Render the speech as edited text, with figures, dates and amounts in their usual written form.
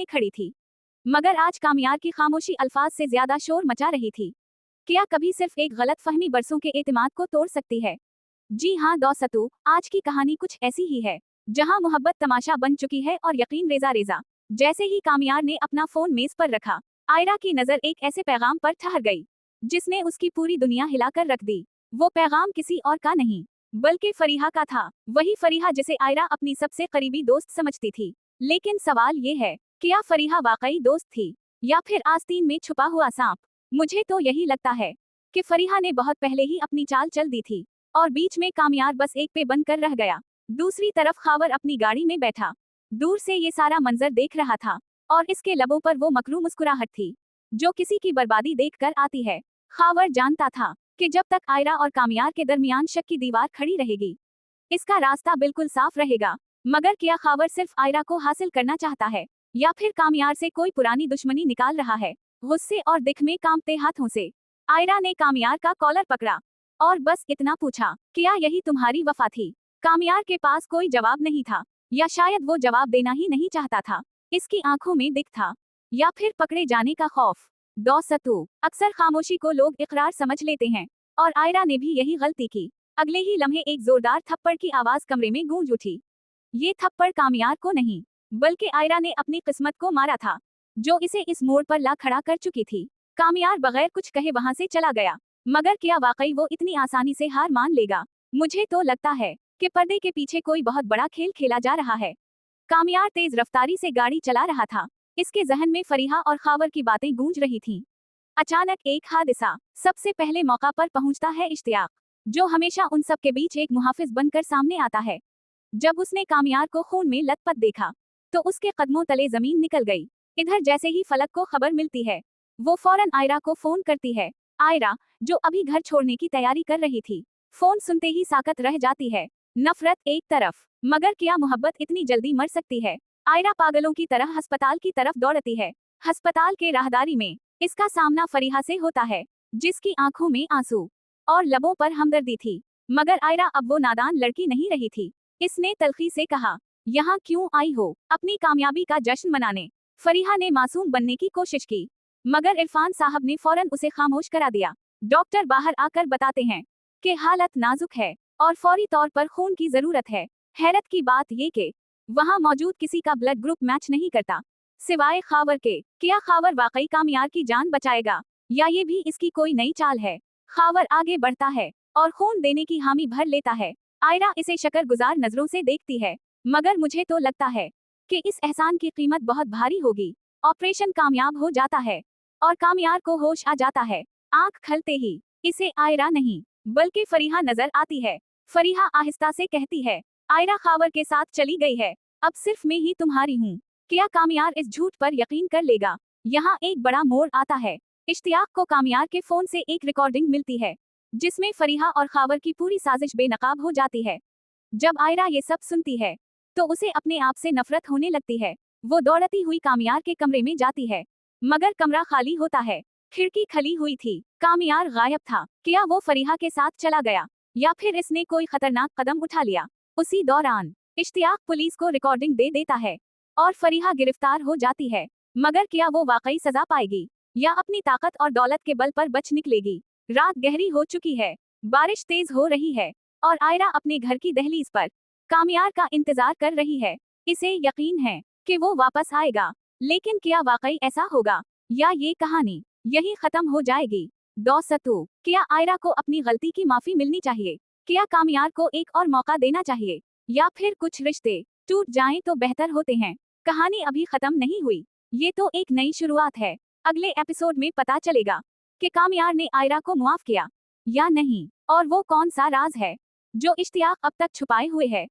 खड़ी थी, मगर आज कामयार की खामोशी अल्फाज से ज्यादा शोर मचा रही थी। क्या कभी सिर्फ एक गलत फहमी बरसों के एतमाद को तोड़ सकती है? जी हाँ दोस्तों, आज की कहानी कुछ ऐसी ही है, जहाँ मोहब्बत तमाशा बन चुकी है और यकीन रेजा रेजा। जैसे ही कामयार ने अपना फोन मेज पर रखा, आयरा की नजर एक ऐसे पैगाम पर ठहर गई, जिसने उसकी पूरी दुनिया हिलाकर रख दी। वो पैगाम किसी और का नहीं, बल्कि फरीहा का था। वही फरीहा जिसे आयरा अपनी सबसे करीबी दोस्त समझती थी। लेकिन सवाल ये है, क्या फरीहा वाकई दोस्त थी, या फिर आस्तीन में छुपा हुआ सांप? मुझे तो यही लगता है कि फरीहा ने बहुत पहले ही अपनी चाल चल दी थी, और बीच में कामयार बस एक पे बनकर रह गया। दूसरी तरफ खावर अपनी गाड़ी में बैठा, दूर से ये सारा मंजर देख रहा था, और इसके लबों पर वो मकरू मुस्कुराहट थी, जो किसी की बर्बादी देखकर आती है। खावर जानता था कि जब तक आयरा और कामयार के दरमियान शक की दीवार खड़ी रहेगी, इसका रास्ता बिल्कुल साफ रहेगा। मगर क्या खावर सिर्फ आयरा को हासिल करना चाहता है, या फिर कामयार से कोई पुरानी दुश्मनी निकाल रहा है? गुस्से और दिख में कांपते हाथों से आयरा ने कामयार का कॉलर पकड़ा और बस इतना पूछा, क्या यही तुम्हारी वफा थी? कामयार के पास कोई जवाब नहीं था, या शायद वो जवाब देना ही नहीं चाहता था। इसकी आंखों में दिख था, या फिर पकड़े जाने का खौफ। दोस्तों, अक्सर खामोशी को लोग इकरार समझ लेते हैं, और आयरा ने भी यही गलती की। अगले ही लम्हे एक जोरदार थप्पड़ की आवाज कमरे में गूंज उठी। ये थप्पड़ कामयार को नहीं, बल्कि आयरा ने अपनी किस्मत को मारा था, जो इसे इस मोड़ पर ला खड़ा कर चुकी थी। कामयार बगैर कुछ कहे वहां से चला गया, मगर क्या वाकई वो इतनी आसानी से हार मान लेगा? मुझे तो लगता है कि पर्दे के पीछे कोई बहुत बड़ा खेल खेला जा रहा है। कामयार तेज रफ्तारी से गाड़ी चला रहा था, इसके जहन में फरीहा और खावर की बातें गूंज रही थीं। अचानक एक हादसा। सबसे पहले मौका पर पहुंचता है इश्तियाक, जो हमेशा उन सब के बीच एक मुहाफिज बनकर सामने आता है। जब उसने कामयार को खून में लथपथ देखा, तो उसके कदमों तले जमीन निकल गई। इधर जैसे ही फलक को खबर मिलती है, वो फौरन आयरा को फोन करती है। आयरा, जो अभी घर छोड़ने की तैयारी कर रही थी, फोन सुनते ही साकत रह जाती है। नफरत एक तरफ, मगर क्या मोहब्बत इतनी जल्दी मर सकती है? आयरा पागलों की तरह अस्पताल की तरफ दौड़ती है। अस्पताल के राहदारी में इसका सामना फरीहा से होता है, जिसकी आंखों में आंसू और लबों पर हमदर्दी थी। मगर आयरा अब वो नादान लड़की नहीं रही थी। इसने तल्खी से कहा, यहाँ क्यों आई हो? अपनी कामयाबी का जश्न मनाने? फरीहा ने मासूम बनने की कोशिश की, मगर इरफान साहब ने फौरन उसे खामोश करा दिया। डॉक्टर बाहर आकर बताते हैं कि हालत नाजुक है और फौरी तौर पर खून की जरूरत है। हैरत की बात ये कि वहाँ मौजूद किसी का ब्लड ग्रुप मैच नहीं करता, सिवाय खावर के। क्या खावर वाकई कामयार की जान बचाएगा, या ये भी इसकी कोई नई चाल है? खावर आगे बढ़ता है और खून देने की हामी भर लेता है। आयरा इसे शकरगुजार नजरों से देखती है, मगर मुझे तो लगता है कि इस एहसान की कीमत बहुत भारी होगी। ऑपरेशन कामयाब हो जाता है और कामयार को होश आ जाता है। आंख खलते ही इसे आयरा नहीं, बल्कि फरीहा नजर आती है। फरीहा आहिस्ता से कहती है, आयरा खावर के साथ चली गई है, अब सिर्फ मैं ही तुम्हारी हूँ। क्या कामयार इस झूठ पर यकीन कर लेगा? यहाँ एक बड़ा मोड़ आता है। इश्तियाक को कामयार के फोन से एक रिकॉर्डिंग मिलती है, जिसमें फरीहा और खावर की पूरी साजिश बेनकाब हो जाती है। जब आयरा ये सब सुनती है, तो उसे अपने आप से नफरत होने लगती है। वो दौड़ती हुई कामयार के कमरे में जाती है, मगर कमरा खाली होता है। खिड़की खली हुई थी, कामयार गायब था। क्या वो फरीहा के साथ चला गया, या फिर इसने कोई खतरनाक कदम उठा लिया? उसी दौरान इश्तियाक पुलिस को रिकॉर्डिंग दे देता है, और फरीहा गिरफ्तार हो जाती है। मगर क्या वो वाकई सजा पाएगी, या अपनी ताकत और दौलत के बल पर बच निकलेगी? रात गहरी हो चुकी है, बारिश तेज हो रही है, और आयरा अपने घर की दहलीज पर कामयार का इंतजार कर रही है। इसे यकीन है कि वो वापस आएगा, लेकिन क्या वाकई ऐसा होगा, या ये कहानी यही खत्म हो जाएगी? दोस्तों, क्या आयरा को अपनी गलती की माफी मिलनी चाहिए? क्या कामयार को एक और मौका देना चाहिए, या फिर कुछ रिश्ते टूट जाएं तो बेहतर होते हैं? कहानी अभी खत्म नहीं हुई, ये तो एक नई शुरुआत है। अगले एपिसोड में पता चलेगा कि कामयार ने आयरा को मुआफ किया या नहीं, और वो कौन सा राज है जो इश्तियाक अब तक छुपाए हुए है।